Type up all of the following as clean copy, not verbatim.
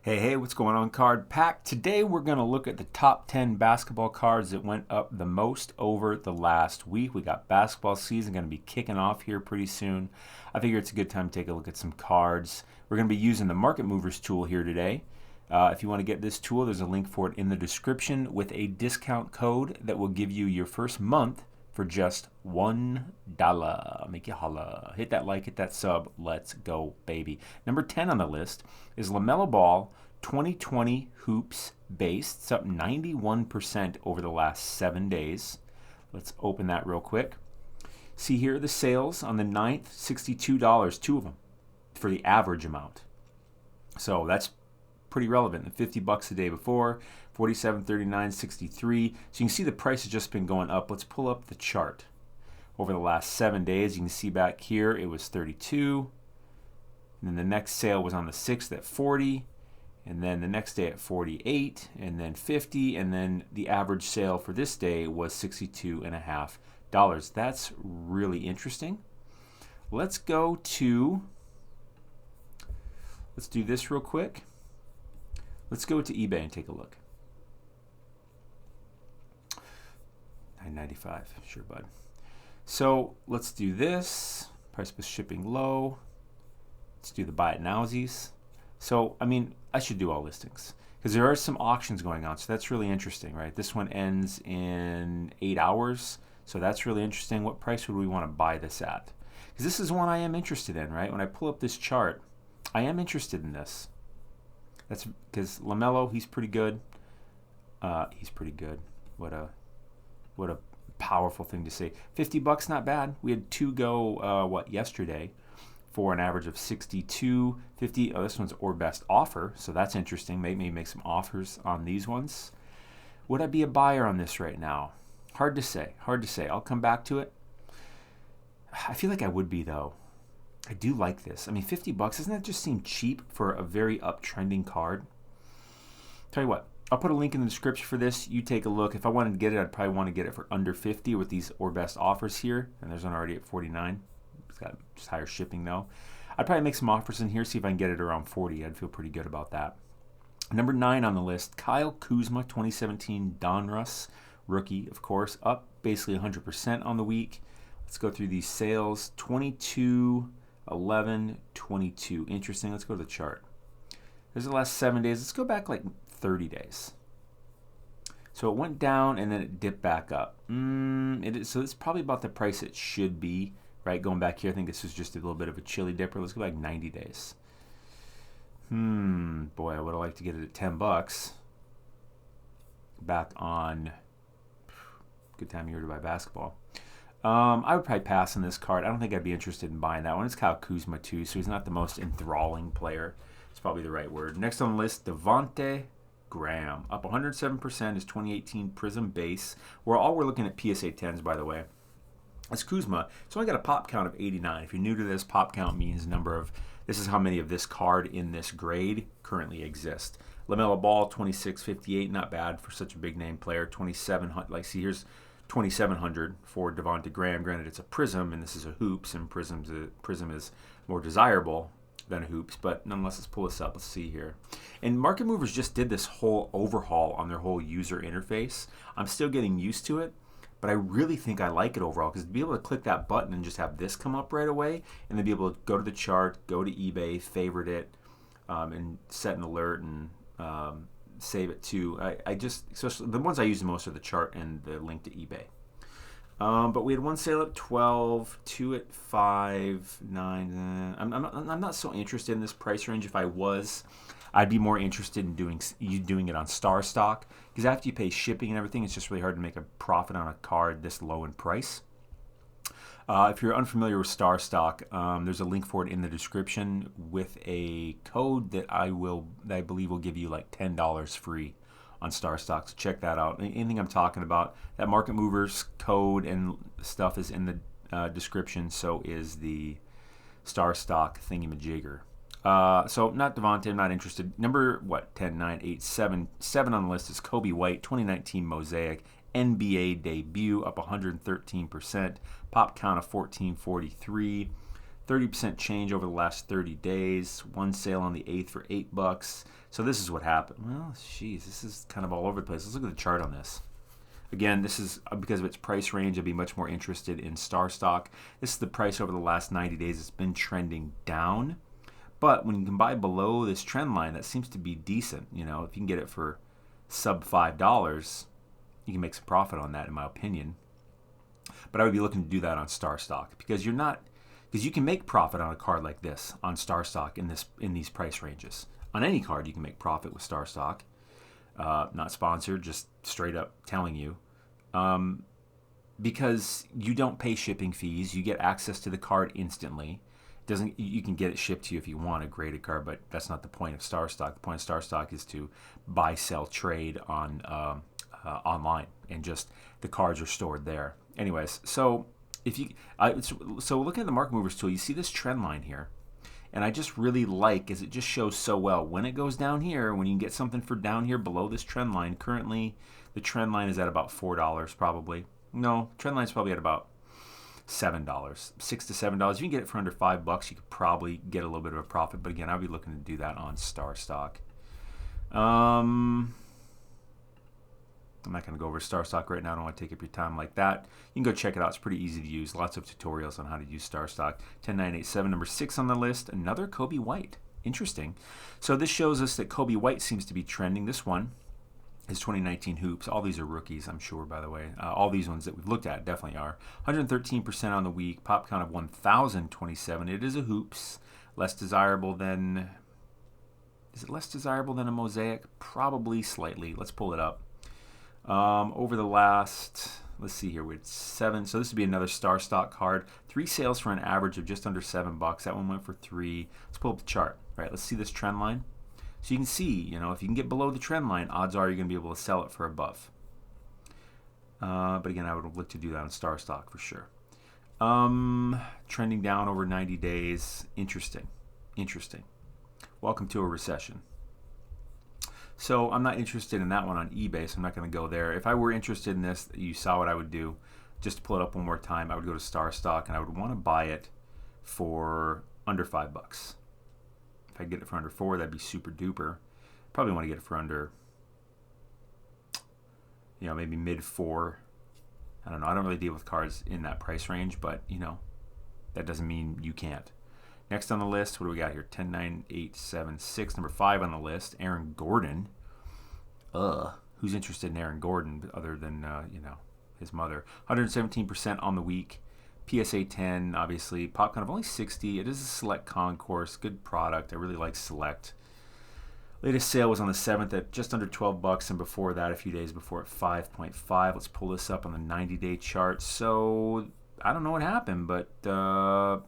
Hey, what's going on, Card Pack? Today we're going to look at the top 10 basketball cards that went up the most over the last week. We got basketball season going to be kicking off here pretty soon. I figure it's a good time to take a look at some cards. We're going to be using the Market Movers tool here today. If you want to get this tool, there's a link for it in the description with a discount code that will give you your first month for just $1. Make you holla. Hit that like, hit that sub. Let's go, baby. Number 10 on the list is Lamelo Ball 2020 Hoops Base. It's up 91% over the last 7 days. Let's open that real quick. See here the sales on the 9th, $62, two of them, for the average amount. So that's pretty relevant. The $50 the day before, 47, 39, 63. So you can see the price has just been going up. Let's pull up the chart. Over the last 7 days, you can see back here it was 32. And then the next sale was on the 6th at 40. And then the next day at 48. And then 50. And then the average sale for this day was $62.50. That's really interesting. Let's do this real quick. Let's go to eBay and take a look. $9.95, sure, bud. So let's do this. Price plus shipping low. Let's do the buy it nowsies. So, I mean, I should do all listings because there are some auctions going on. So that's really interesting, right? This one ends in 8 hours. So that's really interesting. What price would we want to buy this at? Because this is one I am interested in, right? When I pull up this chart, I am interested in this. That's because Lamelo, he's pretty good. He's pretty good. What a powerful thing to say. $50, not bad. We had two go yesterday for an average of 62.50. Oh, this one's or best offer, so that's interesting. Maybe make some offers on these ones. Would I be a buyer on this right now? Hard to say. I'll come back to it. I feel like I would be though. I do like this. I mean, $50, doesn't that just seem cheap for a very uptrending card? Tell you what, I'll put a link in the description for this. You take a look. If I wanted to get it, I'd probably want to get it for under 50 with these or best offers here. And there's one already at 49. It's got just higher shipping though. I'd probably make some offers in here, see if I can get it around 40. I'd feel pretty good about that. Number 9 on the list, Kyle Kuzma, 2017 Donruss rookie, of course, up basically 100% on the week. Let's go through these sales. 22, 11, 22. Interesting. Let's go to the chart. There's the last 7 days. Let's go back like 30 days. So it went down and then it dipped back up. So it's probably about the price it should be, right? Going back here, I think this was just a little bit of a chilly dipper. Let's go back 90 days. Boy, I would have liked to get it at $10. Back on good time of year to buy basketball. I would probably pass on this card. I don't think I'd be interested in buying that one. It's Kyle Kuzma too, so he's not the most enthralling player. It's probably the right word. Next on the list, Devonte Graham. Up 107%, his 2018 Prism base. We're looking at PSA 10s, by the way. That's Kuzma. It's only got a pop count of 89. If you're new to this, pop count means this is how many of this card in this grade currently exist. Lamelo Ball, 2658, not bad for such a big name player. 2700, like see here's 2,700 for Devonte Graham. Granted, it's a Prism, and this is a Hoops, and Prism is more desirable than a Hoops, but nonetheless, let's pull this up. Let's see here. And Market Movers just did this whole overhaul on their whole user interface. I'm still getting used to it, but I really think I like it overall, because to be able to click that button and just have this come up right away, and then be able to go to the chart, go to eBay, favorite it, and set an alert, and save it too. I just, especially the ones I use the most are the chart and the link to eBay. But we had one sale at 12, two at 5, 9. I'm not so interested in this price range. If I was, I'd be more interested in doing it on StarStock, because after you pay shipping and everything, it's just really hard to make a profit on a card this low in price. If you're unfamiliar with StarStock, there's a link for it in the description with a code that I believe will give you like $10 free on StarStock. So check that out. Anything I'm talking about, that Market Movers code and stuff is in the description. So is the StarStock thingamajigger. So not Devonte, I'm not interested. Number 10, 9, 8, 7 on the list is Kobe White, 2019 Mosaic. NBA debut, up 113%. Pop count of 1443. 30% change over the last 30 days. One sale on the 8th for $8. So this is what happened. Well, geez, this is kind of all over the place. Let's look at the chart on this. Again, this is because of its price range. I'd be much more interested in StarStock. This is the price over the last 90 days. It's been trending down. But when you can buy below this trend line, that seems to be decent. You know, if you can get it for sub $5, you can make some profit on that, in my opinion. But I would be looking to do that on StarStock because you can make profit on a card like this on StarStock in these price ranges. On any card, you can make profit with StarStock. Not sponsored, just straight up telling you. Because you don't pay shipping fees, you get access to the card instantly. You can get it shipped to you if you want a graded card, but that's not the point of StarStock. The point of StarStock is to buy, sell, trade on online, and just the cards are stored there. Anyways, so so looking at the market movers tool, you see this trend line here, and I just really like as it just shows so well when it goes down here. When you can get something for down here below this trend line, currently the trend line is at about $4 probably. No, trend line is probably at about $7, $6 to $7. If you can get it for under $5, you could probably get a little bit of a profit. But again, I'll be looking to do that on StarStock. I'm not going to go over StarStock right now. I don't want to take up your time like that. You can go check it out. It's pretty easy to use. Lots of tutorials on how to use StarStock. 10987, number 6 on the list. Another Kobe White. Interesting. So this shows us that Kobe White seems to be trending. This one is 2019 hoops. All these are rookies, I'm sure, by the way. All these ones that we've looked at definitely are. 113% on the week. Pop count of 1,027. It is a hoops. Less desirable than... Is it less desirable than a Mosaic? Probably slightly. Let's pull it up. Over the last, let's see here, with 7. So this would be another StarStock card. 3 sales for an average of just under $7. That one went for 3. Let's pull up the chart. All right, let's see this trend line. So you can see, you know, if you can get below the trend line, odds are you're going to be able to sell it for above. But again, I would look to do that on StarStock for sure. Trending down over 90 days. Interesting. Interesting. Welcome to a recession. So I'm not interested in that one on eBay, so I'm not going to go there. If I were interested in this, you saw what I would do. Just to pull it up one more time, I would go to StarStock, and I would want to buy it for under $5. If I could get it for under 4, that'd be super duper. Probably want to get it for under, you know, maybe mid 4. I don't know. I don't really deal with cards in that price range, but, you know, that doesn't mean you can't. Next on the list, what do we got here? 10876, number 5 on the list, Aaron Gordon. Who's interested in Aaron Gordon other than, you know, his mother? 117% on the week. PSA 10, obviously. Pop count of only 60. It is a select concourse. Good product. I really like select. Latest sale was on the 7th at just under $12, and before that, a few days before, at 5.5. Let's pull this up on the 90-day chart. So I don't know what happened, but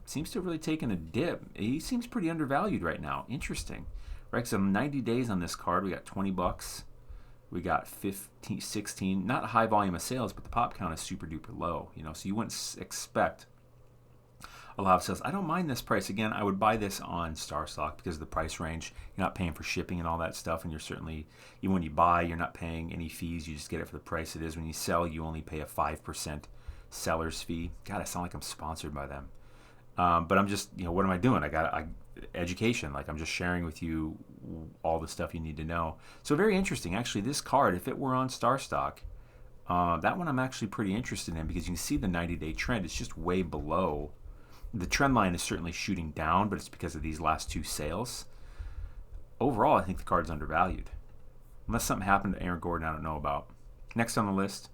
seems to have really taken a dip. He seems pretty undervalued right now. Interesting. Right, so 90 days on this card, we got $20. We got 15, 16. Not a high volume of sales, but the pop count is super duper low. You know, so you wouldn't expect a lot of sales. I don't mind this price. Again, I would buy this on StarStock because of the price range. You're not paying for shipping and all that stuff, and you're certainly, even when you buy, you're not paying any fees. You just get it for the price it is. When you sell, you only pay a 5% seller's fee. God, I sound like I'm sponsored by them. But I'm just, you know, what am I doing? I got education. Like, I'm just sharing with you all the stuff you need to know. So very interesting. Actually, this card, if it were on StarStock, that one I'm actually pretty interested in because you can see the 90-day trend. It's just way below. The trend line is certainly shooting down, but it's because of these last 2 sales. Overall, I think the card's undervalued. Unless something happened to Aaron Gordon I don't know about. Next on the list,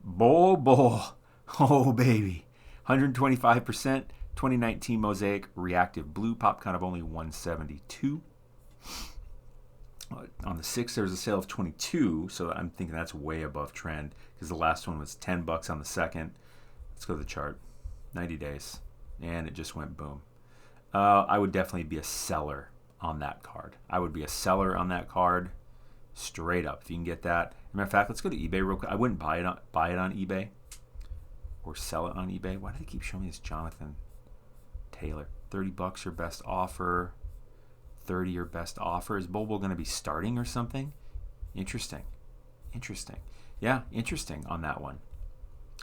Bol. Oh, baby. 125%. 2019 Mosaic Reactive Blue. Pop count of only 172. On the 6th, there was a sale of 22, so I'm thinking that's way above trend because the last one was $10 on the 2nd. Let's go to the chart. 90 days. And it just went boom. I would definitely be a seller on that card. I would be a seller on that card straight up if you can get that. As a matter of fact, let's go to eBay real quick. I wouldn't buy it on eBay or sell it on eBay. Why do they keep showing me this Jonathan Taylor? $30 your best offer. 30 your best offer. Is Bobo going to be starting or something? Interesting. Yeah, interesting on that one.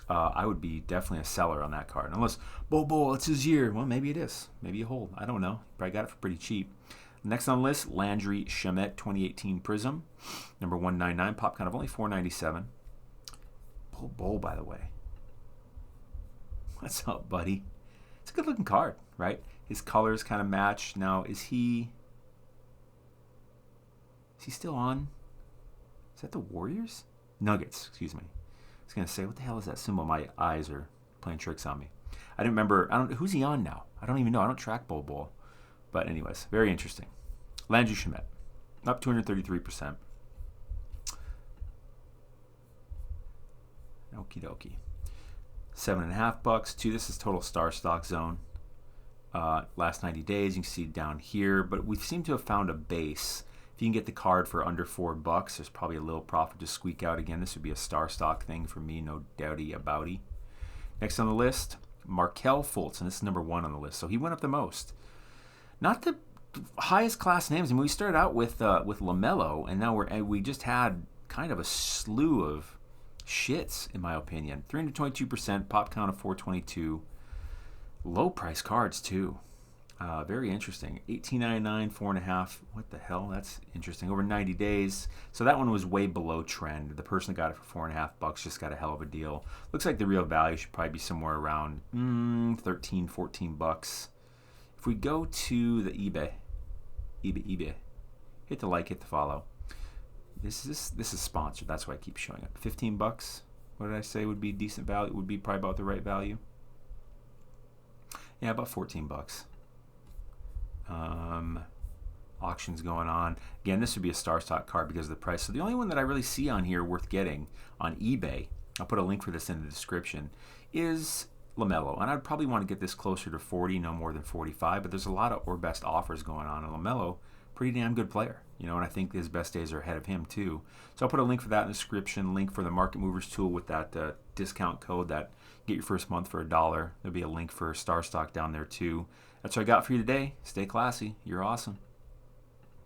I would be definitely a seller on that card. Unless, Bobo, it's his year. Well, maybe it is. Maybe you hold. I don't know. Probably got it for pretty cheap. Next on the list, Landry Shamet 2018 Prism. Number 199. Pop count of only 497. Bull, by the way. What's up, buddy? It's a good looking card, right? His colors kind of match. Now, is he still on? Is that the Warriors? Nuggets, excuse me. I was going to say, what the hell is that symbol? My eyes are playing tricks on me. I didn't remember. Who's he on now? I don't even know. I don't track Bull. But anyways, very interesting. Landry Shamet, up 233%. Okie dokie. $7.50 too. This is total StarStock zone. Last 90 days, you can see down here. But we seem to have found a base. If you can get the card for under $4, there's probably a little profit to squeak out again. This would be a StarStock thing for me, no doubty abouty. Next on the list, Markel Fulton. This is number 1 on the list, so he went up the most. Not the highest class names. I mean, we started out with Lamelo, and now we just had kind of a slew of shits, in my opinion. 322%, pop count of 422. Low price cards too. Very interesting. $18.99, 4.5. What the hell? That's interesting. Over 90 days. So that one was way below trend. The person that got it for $4.5 just got a hell of a deal. Looks like the real value should probably be somewhere around $13, $14. If we go to the eBay, hit the like, hit the follow. This is sponsored. That's why I keep showing up. $15. What did I say would be decent value? Would be probably about the right value. Yeah, about $14. Auctions going on. Again, this would be a StarStock card because of the price. So the only one that I really see on here worth getting on eBay, I'll put a link for this in the description, is Lamelo. And I'd probably want to get this closer to 40, no more than 45. But there's a lot of or best offers going on. And Lamelo, pretty damn good player. You know, and I think his best days are ahead of him too. So I'll put a link for that in the description, link for the Market Movers tool with that discount code that get your first month for $1. There'll be a link for StarStock down there too. That's what I got for you today. Stay classy. You're awesome.